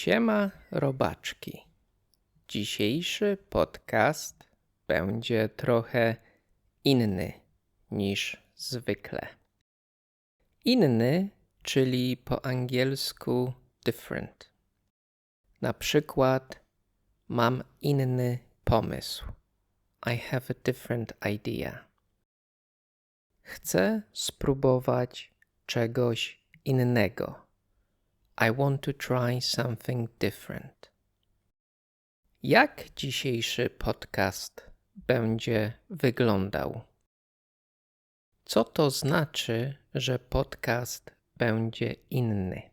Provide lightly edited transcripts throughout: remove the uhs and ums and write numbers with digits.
Siema robaczki. Dzisiejszy podcast będzie trochę inny niż zwykle. Inny, czyli po angielsku different. Na przykład mam inny pomysł. I have a different idea. Chcę spróbować czegoś innego. I want to try something different. Jak dzisiejszy podcast będzie wyglądał? Co to znaczy, że podcast będzie inny?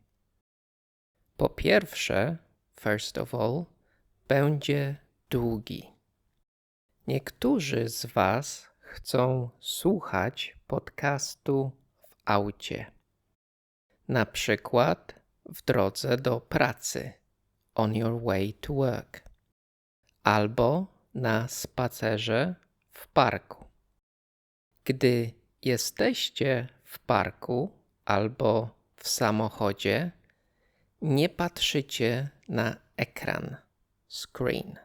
Po pierwsze, first of all, będzie długi. Niektórzy z Was chcą słuchać podcastu w aucie. Na przykład w drodze do pracy, on your way to work, albo na spacerze w parku. Gdy jesteście w parku albo w samochodzie, nie patrzycie na ekran, screen,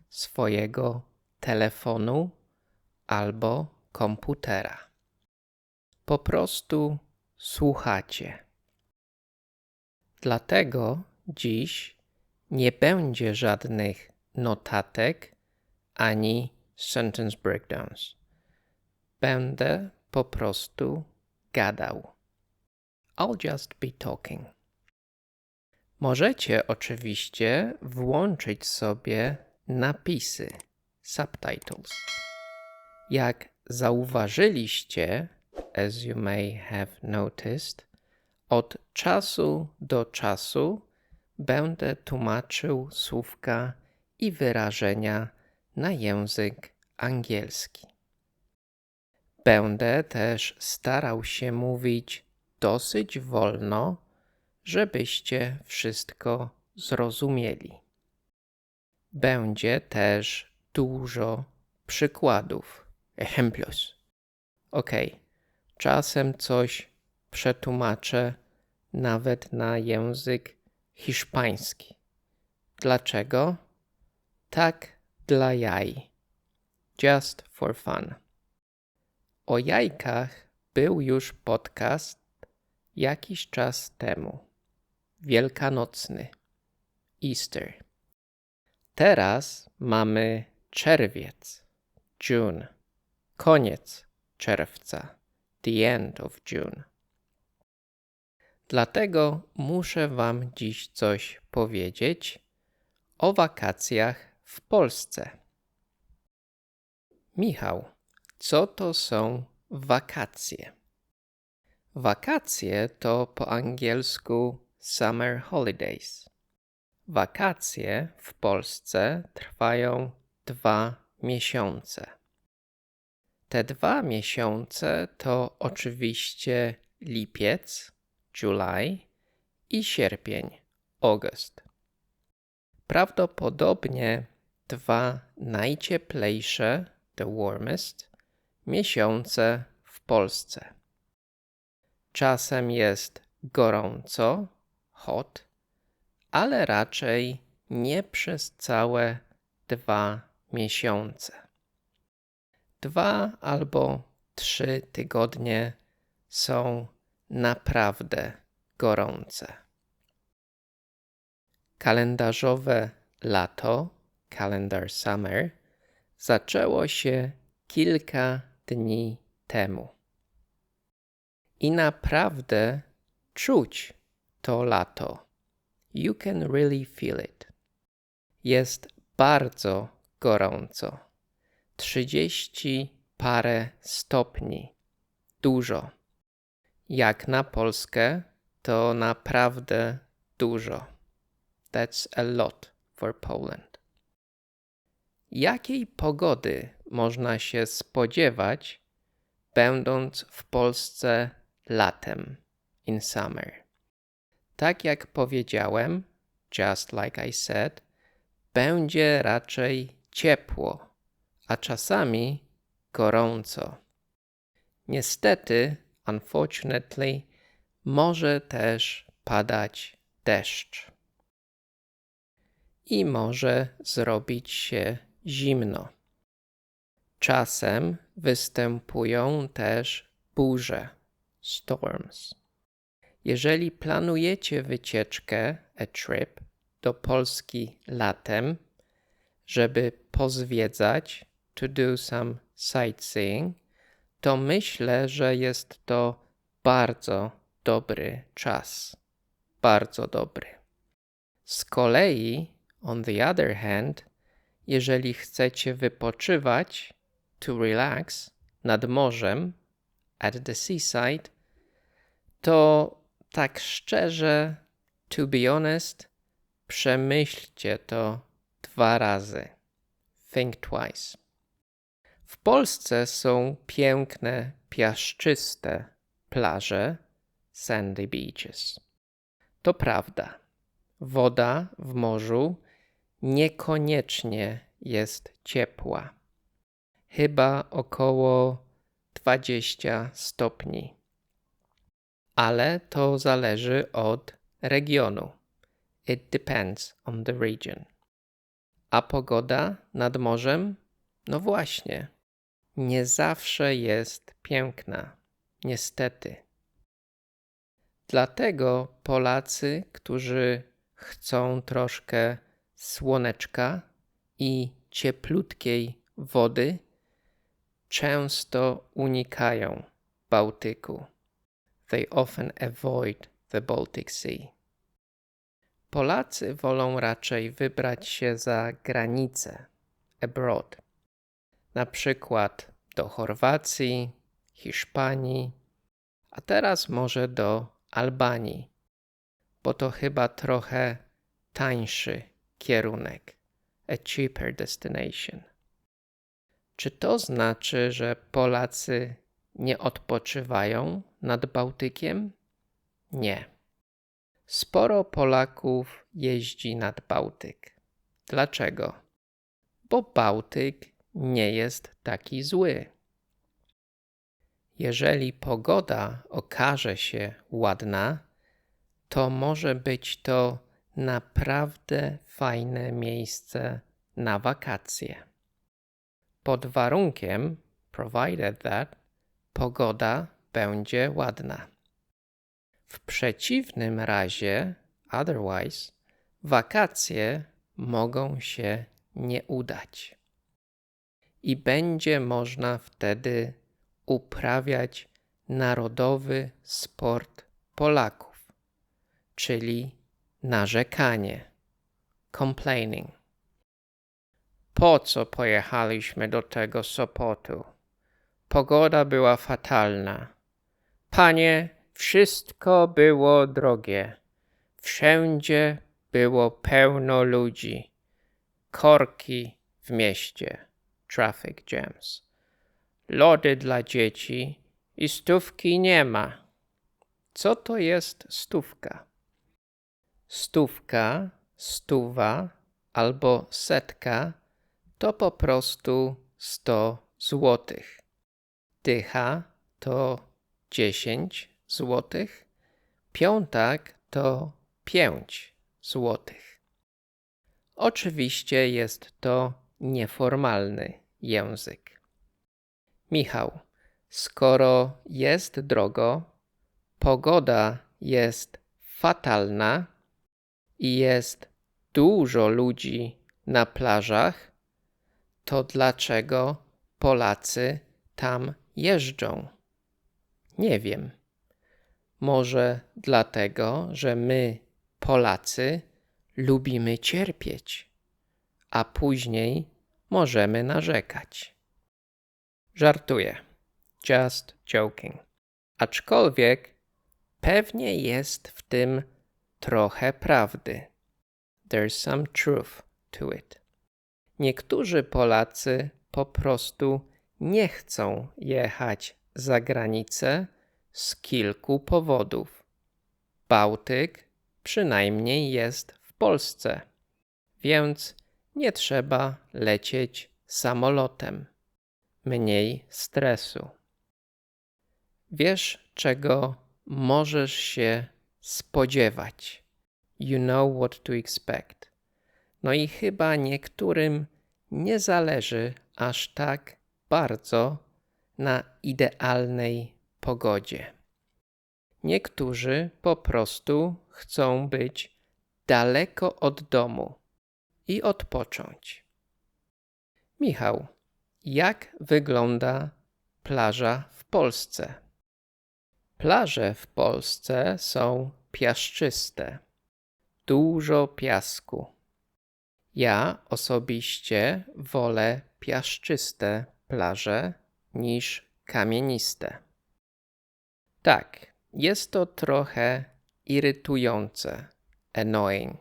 swojego telefonu albo komputera. Po prostu słuchacie. Dlatego dziś nie będzie żadnych notatek ani sentence breakdowns. Będę po prostu gadał. I'll just be talking. Możecie oczywiście włączyć sobie napisy, subtitles. Jak zauważyliście, as you may have noticed, od czasu do czasu będę tłumaczył słówka i wyrażenia na język angielski. Będę też starał się mówić dosyć wolno, żebyście wszystko zrozumieli. Będzie też dużo przykładów, ejemplos. Czasem coś przetłumaczę nawet na język hiszpański. Dlaczego? Tak dla jaj. Just for fun. O jajkach był już podcast jakiś czas temu. Wielkanocny. Easter. Teraz mamy czerwiec. June. Koniec czerwca. The end of June. Dlatego muszę Wam dziś coś powiedzieć o wakacjach w Polsce. Michał, co to są wakacje? Wakacje to po angielsku summer holidays. Wakacje w Polsce trwają 2 miesiące. Te 2 miesiące to oczywiście lipiec, July i sierpień, August. Prawdopodobnie 2 najcieplejsze, the warmest, miesiące w Polsce. Czasem jest gorąco, hot, ale raczej nie przez całe 2 miesiące. 2 albo 3 tygodnie są naprawdę gorące. Kalendarzowe lato, calendar summer, zaczęło się kilka dni temu. I naprawdę czuć to lato. You can really feel it. Jest bardzo gorąco. 30 parę stopni. Dużo. Jak na Polskę, to naprawdę dużo. That's a lot for Poland. Jakiej pogody można się spodziewać, będąc w Polsce latem, in summer? Tak jak powiedziałem, just like I said, będzie raczej ciepło, a czasami gorąco. Niestety, unfortunately, może też padać deszcz. i może zrobić się zimno. Czasem występują też burze, storms. Jeżeli planujecie wycieczkę, a trip, do Polski latem, żeby pozwiedzać, to do some sightseeing, to myślę, że jest to bardzo dobry czas. Bardzo dobry. Z kolei, on the other hand, jeżeli chcecie wypoczywać, to relax, nad morzem, at the seaside, to tak szczerze, to be honest, przemyślcie to 2 razy. Think twice. W Polsce są piękne, piaszczyste plaże, sandy beaches. To prawda. Woda w morzu niekoniecznie jest ciepła. Chyba około 20 stopni. Ale to zależy od regionu. It depends on the region. A pogoda nad morzem? No właśnie, nie zawsze jest piękna, niestety. Dlatego Polacy, którzy chcą troszkę słoneczka i cieplutkiej wody, często unikają Bałtyku. They often avoid the Baltic Sea. Polacy wolą raczej wybrać się za granicę, abroad. Na przykład do Chorwacji, Hiszpanii, a teraz może do Albanii, bo to chyba trochę tańszy kierunek, a cheaper destination. Czy to znaczy, że Polacy nie odpoczywają nad Bałtykiem? Nie. Sporo Polaków jeździ nad Bałtyk. Dlaczego? Bo Bałtyk nie jest taki zły. Jeżeli pogoda okaże się ładna, to może być to naprawdę fajne miejsce na wakacje. Pod warunkiem, provided that, pogoda będzie ładna. W przeciwnym razie, otherwise, wakacje mogą się nie udać. I będzie można wtedy uprawiać narodowy sport Polaków, czyli narzekanie, complaining. Po co pojechaliśmy do tego Sopotu? Pogoda była fatalna. Panie, wszystko było drogie. Wszędzie było pełno ludzi. Korki w mieście. Traffic jams. Lody dla dzieci i stówki nie ma. Co to jest stówka? Stówka, stuwa albo setka to po prostu 100 złotych. Dycha to 10 złotych. Piątak to 5 złotych. Oczywiście jest to nieformalny język. Michał, skoro jest drogo, pogoda jest fatalna i jest dużo ludzi na plażach, to dlaczego Polacy tam jeżdżą? Nie wiem. Może dlatego, że my, Polacy, lubimy cierpieć, a później możemy narzekać. Żartuję. Just joking. Aczkolwiek pewnie jest w tym trochę prawdy. There's some truth to it. Niektórzy Polacy po prostu nie chcą jechać za granicę z kilku powodów. Bałtyk przynajmniej jest w Polsce, więc nie trzeba lecieć samolotem. Mniej stresu. Wiesz, czego możesz się spodziewać. You know what to expect. No i chyba niektórym nie zależy aż tak bardzo na idealnej pogodzie. Niektórzy po prostu chcą być daleko od domu i odpocząć. Michał, jak wygląda plaża w Polsce? Plaże w Polsce są piaszczyste, dużo piasku. Ja osobiście wolę piaszczyste plaże niż kamieniste. Tak, jest to trochę irytujące, annoying,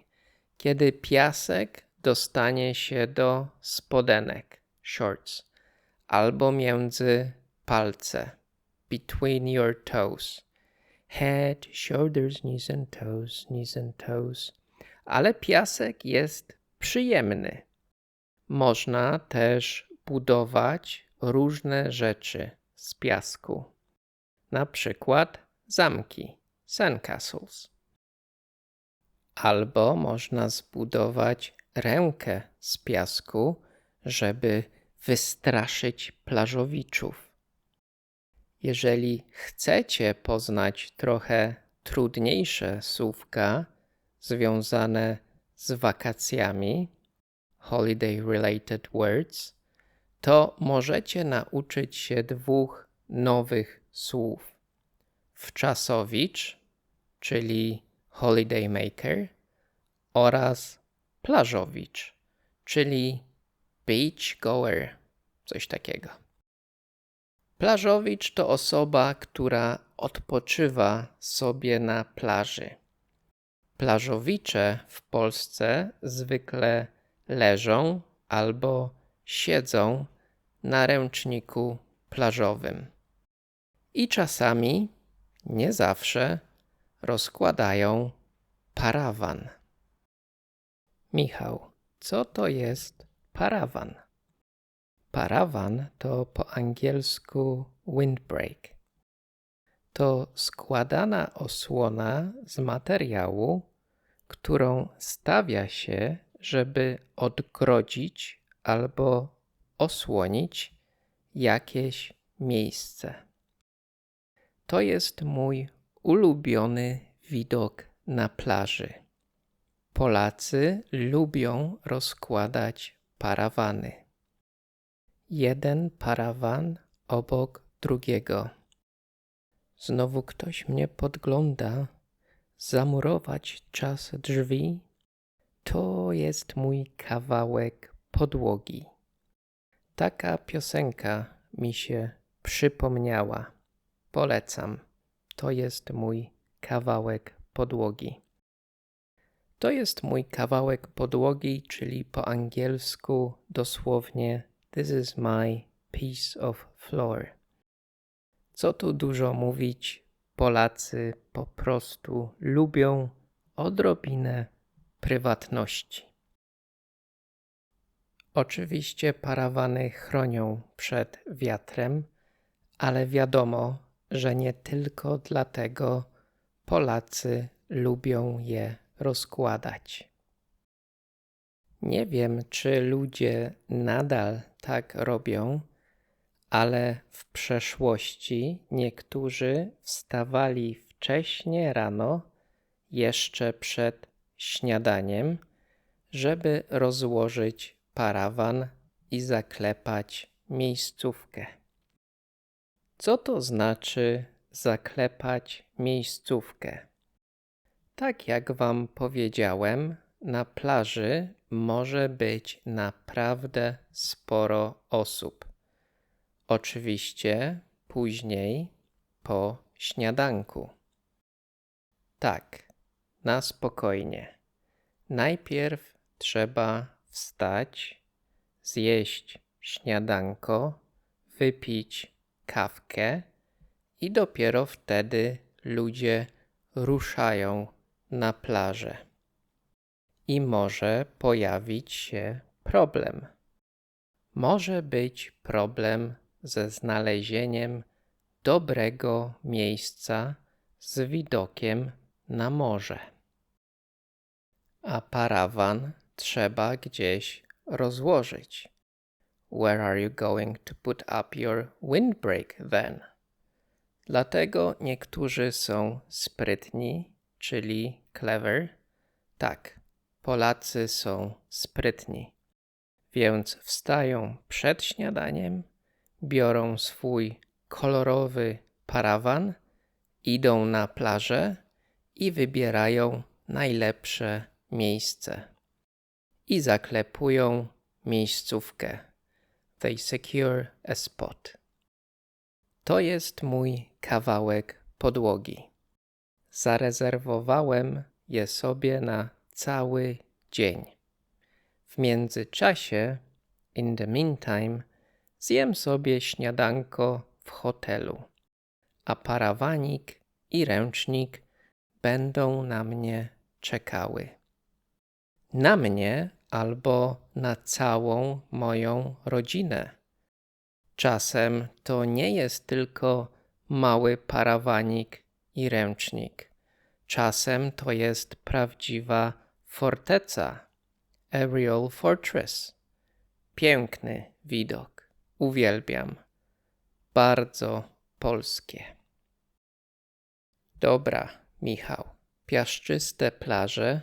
kiedy piasek dostanie się do spodenek, shorts, albo między palce, between your toes. Head, shoulders, knees and toes. Ale piasek jest przyjemny. Można też budować różne rzeczy z piasku. Na przykład zamki, sandcastles. Albo można zbudować rękę z piasku, żeby wystraszyć plażowiczów. Jeżeli chcecie poznać trochę trudniejsze słówka związane z wakacjami, holiday-related words, to możecie nauczyć się 2 nowych słów. Wczasowicz, czyli holiday maker, oraz plażowicz, czyli beach goer, coś takiego. Plażowicz to osoba, która odpoczywa sobie na plaży. Plażowicze w Polsce zwykle leżą albo siedzą na ręczniku plażowym. I czasami, nie zawsze, rozkładają parawan. Michał, co to jest parawan? Parawan to po angielsku windbreak. To składana osłona z materiału, którą stawia się, żeby odgrodzić albo osłonić jakieś miejsce. To jest mój ulubiony widok na plaży. Polacy lubią rozkładać parawany. Jeden parawan obok drugiego. Znowu ktoś mnie podgląda. Zamurować czas drzwi. To jest mój kawałek podłogi. Taka piosenka mi się przypomniała. Polecam. To jest mój kawałek podłogi. To jest mój kawałek podłogi, czyli po angielsku dosłownie This is my piece of floor. Co tu dużo mówić, Polacy po prostu lubią odrobinę prywatności. Oczywiście parawany chronią przed wiatrem, ale wiadomo, że nie tylko dlatego Polacy lubią je rozkładać. Nie wiem, czy ludzie nadal tak robią, ale w przeszłości niektórzy wstawali wcześnie rano, jeszcze przed śniadaniem, żeby rozłożyć parawan i zaklepać miejscówkę. Co to znaczy zaklepać miejscówkę? Tak jak wam powiedziałem, na plaży może być naprawdę sporo osób. Oczywiście później po śniadanku. Tak, na spokojnie. Najpierw trzeba wstać, zjeść śniadanko, wypić kawkę i dopiero wtedy ludzie ruszają na plażę. I może pojawić się problem. Może być problem ze znalezieniem dobrego miejsca z widokiem na morze. A parawan, trzeba gdzieś rozłożyć. Where are you going to put up your windbreak then? Dlatego niektórzy są sprytni, czyli clever. Tak, Polacy są sprytni. Więc wstają przed śniadaniem, biorą swój kolorowy parawan, idą na plażę i wybierają najlepsze miejsce. I zaklepują miejscówkę. They secure a spot. To jest mój kawałek podłogi. Zarezerwowałem je sobie na cały dzień. W międzyczasie, in the meantime, zjem sobie śniadanko w hotelu, a parawanik i ręcznik będą na mnie czekały. Na mnie albo na całą moją rodzinę. Czasem to nie jest tylko mały parawanik i ręcznik. Czasem to jest prawdziwa forteca, a real fortress. Piękny widok, uwielbiam. Bardzo polskie. Dobra, Michał, piaszczyste plaże,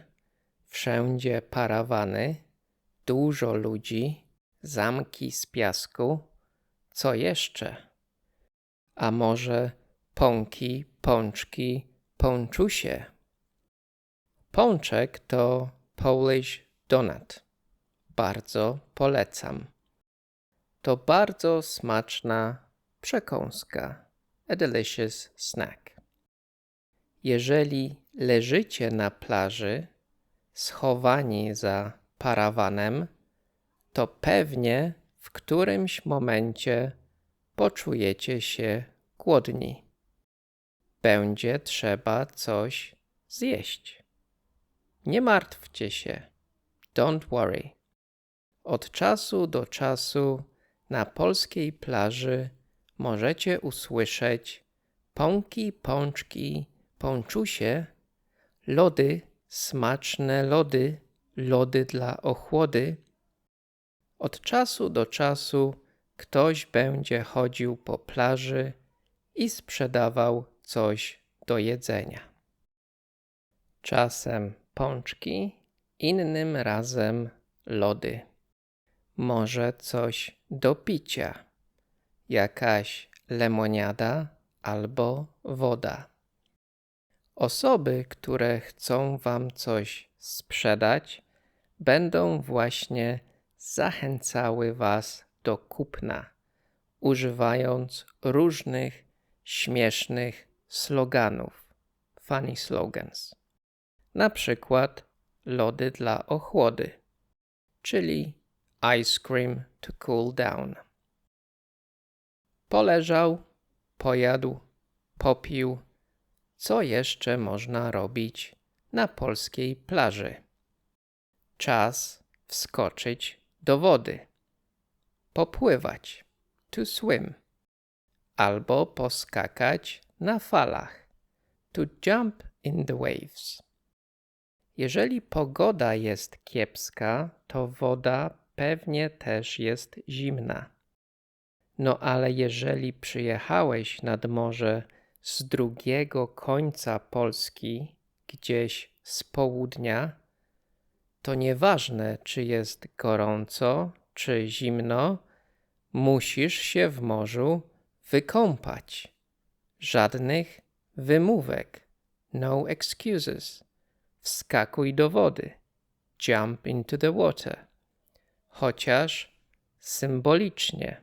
wszędzie parawany, dużo ludzi, zamki z piasku. Co jeszcze? A może pąki, pączki, pączusie? Pączek to Polish donut. Bardzo polecam. To bardzo smaczna przekąska. A delicious snack. Jeżeli leżycie na plaży, schowani za parawanem, to pewnie w którymś momencie poczujecie się głodni. Będzie trzeba coś zjeść. Nie martwcie się. Don't worry. Od czasu do czasu na polskiej plaży możecie usłyszeć pąki, pączki, pączusie, lody, smaczne lody, lody dla ochłody. Od czasu do czasu ktoś będzie chodził po plaży i sprzedawał coś do jedzenia. Czasem pączki, innym razem lody. Może coś do picia, jakaś lemoniada albo woda. Osoby, które chcą wam coś sprzedać, będą właśnie zachęcały was do kupna, używając różnych śmiesznych sloganów, funny slogans. Na przykład lody dla ochłody, czyli ice cream to cool down. Poleżał, pojadł, popił. Co jeszcze można robić na polskiej plaży? Czas wskoczyć do wody, popływać, to swim, albo poskakać na falach, to jump in the waves. Jeżeli pogoda jest kiepska, to woda pewnie też jest zimna. No ale jeżeli przyjechałeś nad morze z drugiego końca Polski, gdzieś z południa, to nieważne, czy jest gorąco, czy zimno, musisz się w morzu wykąpać. Żadnych wymówek. No excuses. Wskakuj do wody. Jump into the water. Chociaż symbolicznie,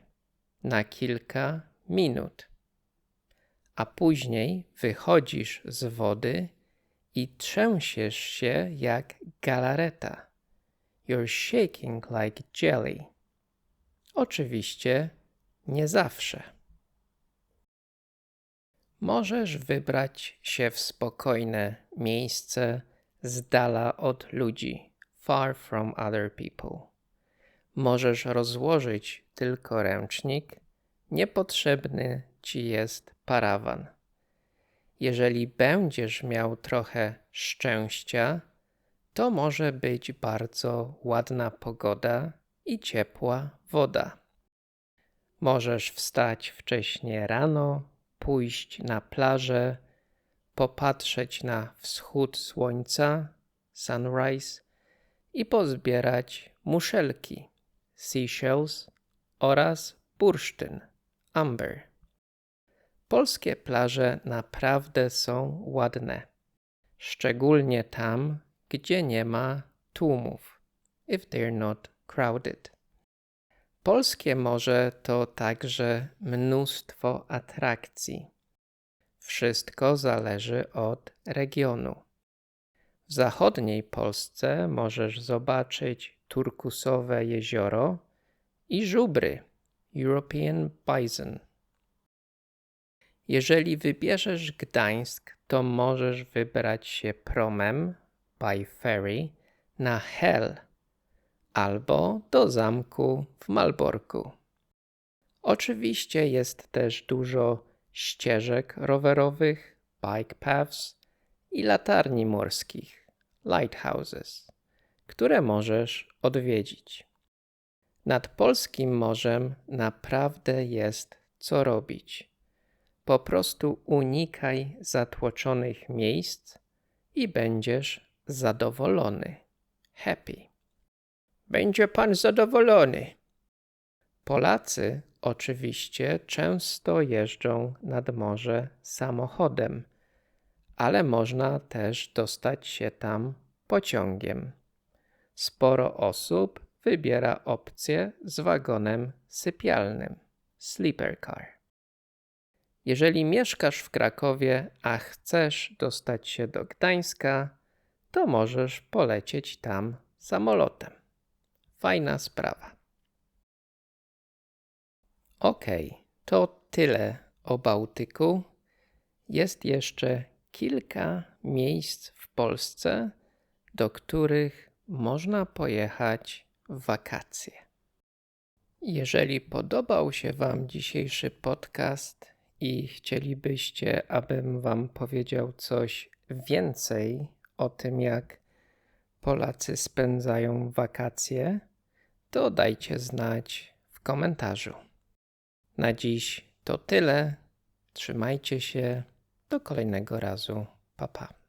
na kilka minut. A później wychodzisz z wody i trzęsiesz się jak galareta. You're shaking like jelly. Oczywiście nie zawsze. Możesz wybrać się w spokojne miejsce z dala od ludzi, far from other people. Możesz rozłożyć tylko ręcznik, niepotrzebny ci jest parawan. Jeżeli będziesz miał trochę szczęścia, To może być bardzo ładna pogoda i ciepła woda. Możesz wstać wcześnie rano, pójść na plażę, popatrzeć na wschód słońca, sunrise, i pozbierać muszelki, seashells oraz bursztyn, amber. Polskie plaże naprawdę są ładne, szczególnie tam, gdzie nie ma tłumów, if they're not crowded. Polskie morze to także mnóstwo atrakcji. Wszystko zależy od regionu. W zachodniej Polsce możesz zobaczyć turkusowe jezioro i żubry, European bison. Jeżeli wybierzesz Gdańsk, to możesz wybrać się promem by ferry na Hel albo do zamku w Malborku. Oczywiście jest też dużo ścieżek rowerowych, bike paths i latarni morskich, lighthouses, które możesz odwiedzić. Nad polskim morzem naprawdę jest co robić. Po prostu unikaj zatłoczonych miejsc i będziesz zadowolony. Happy. Będzie pan zadowolony. Polacy oczywiście często jeżdżą nad morze samochodem, ale można też dostać się tam pociągiem. Sporo osób wybiera opcję z wagonem sypialnym, sleeper car. Jeżeli mieszkasz w Krakowie, a chcesz dostać się do Gdańska, to możesz polecieć tam samolotem. Fajna sprawa. Okej, to tyle o Bałtyku. Jest jeszcze kilka miejsc w Polsce, do których można pojechać w wakacje. Jeżeli podobał się Wam dzisiejszy podcast i chcielibyście, abym Wam powiedział coś więcej o tym, jak Polacy spędzają wakacje, to dajcie znać w komentarzu. Na dziś to tyle. Trzymajcie się. Do kolejnego razu. Pa, pa.